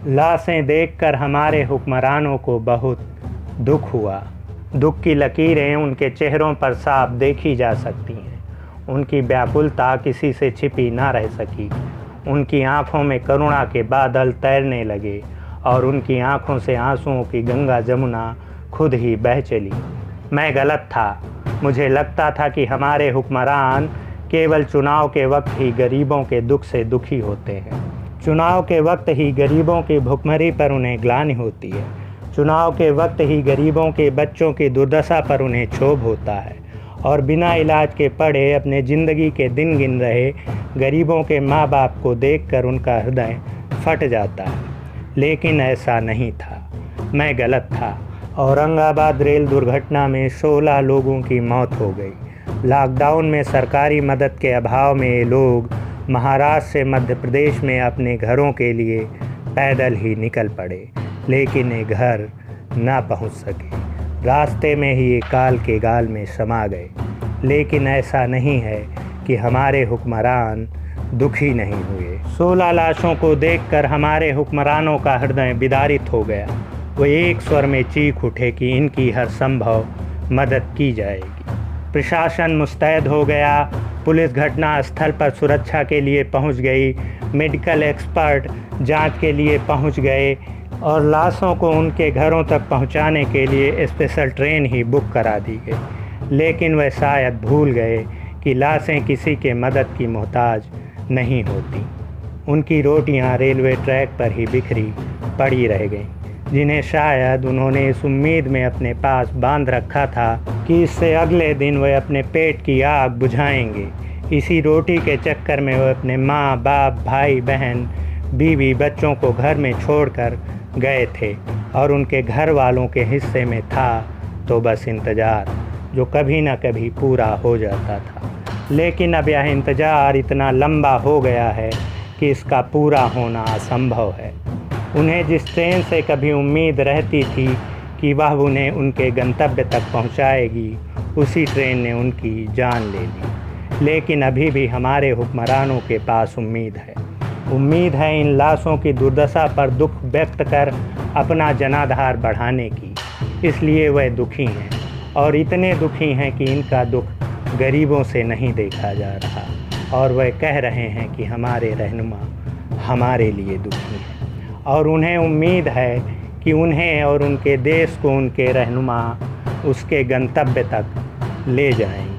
लाशें देखकर हमारे हुक्मरानों को बहुत दुख हुआ। दुख की लकीरें उनके चेहरों पर साफ देखी जा सकती हैं। उनकी व्याकुलता किसी से छिपी ना रह सकी। उनकी आँखों में करुणा के बादल तैरने लगे और उनकी आँखों से आंसुओं की गंगा जमुना खुद ही बह चली। मैं गलत था। मुझे लगता था कि हमारे हुक्मरान केवल चुनाव के वक्त ही गरीबों के दुख से दुखी होते हैं। चुनाव के वक्त ही गरीबों की भुखमरी पर उन्हें ग्लानि होती है। चुनाव के वक्त ही गरीबों के बच्चों की दुर्दशा पर उन्हें क्षोभ होता है और बिना इलाज के पड़े अपने ज़िंदगी के दिन गिन रहे गरीबों के माँ बाप को देखकर उनका हृदय फट जाता है। लेकिन ऐसा नहीं था। मैं गलत था। औरंगाबाद रेल दुर्घटना में 16 लोगों की मौत हो गई। लॉकडाउन में सरकारी मदद के अभाव में ये लोग महाराष्ट्र से मध्य प्रदेश में अपने घरों के लिए पैदल ही निकल पड़े, लेकिन ये घर ना पहुंच सके। रास्ते में ही ये काल के गाल में समा गए। लेकिन ऐसा नहीं है कि हमारे हुक्मरान दुखी नहीं हुए। 16 लाशों को देखकर हमारे हुक्मरानों का हृदय विदारित हो गया। वो एक स्वर में चीख उठे कि इनकी हर संभव मदद की जाएगी। प्रशासन मुस्तैद हो गया। पुलिस घटना स्थल पर सुरक्षा के लिए पहुंच गई। मेडिकल एक्सपर्ट जांच के लिए पहुंच गए और लाशों को उनके घरों तक पहुंचाने के लिए स्पेशल ट्रेन ही बुक करा दी गई। लेकिन वह शायद भूल गए कि लाशें किसी के मदद की मोहताज नहीं होती। उनकी रोटियां रेलवे ट्रैक पर ही बिखरी पड़ी रह गईं, जिन्हें शायद उन्होंने इस उम्मीद में अपने पास बांध रखा था कि इससे अगले दिन वे अपने पेट की आग बुझाएंगे। इसी रोटी के चक्कर में वे अपने माँ बाप, भाई बहन, बीवी, बच्चों को घर में छोड़कर गए थे और उनके घर वालों के हिस्से में था तो बस इंतज़ार, जो कभी ना कभी पूरा हो जाता था। लेकिन अब यह इंतज़ार इतना लंबा हो गया है कि इसका पूरा होना असंभव है। उन्हें जिस ट्रेन से कभी उम्मीद रहती थी कि वह उन्हें उनके गंतव्य तक पहुंचाएगी, उसी ट्रेन ने उनकी जान ले ली। लेकिन अभी भी हमारे हुक्मरानों के पास उम्मीद है। उम्मीद है इन लाशों की दुर्दशा पर दुख व्यक्त कर अपना जनाधार बढ़ाने की। इसलिए वह दुखी हैं और इतने दुखी हैं कि इनका दुख गरीबों से नहीं देखा जा रहा और वह कह रहे हैं कि हमारे रहनुमा हमारे लिए दुखी हैं और उन्हें उम्मीद है कि उन्हें और उनके देश को उनके रहनुमा उसके गंतव्य तक ले जाएंगे।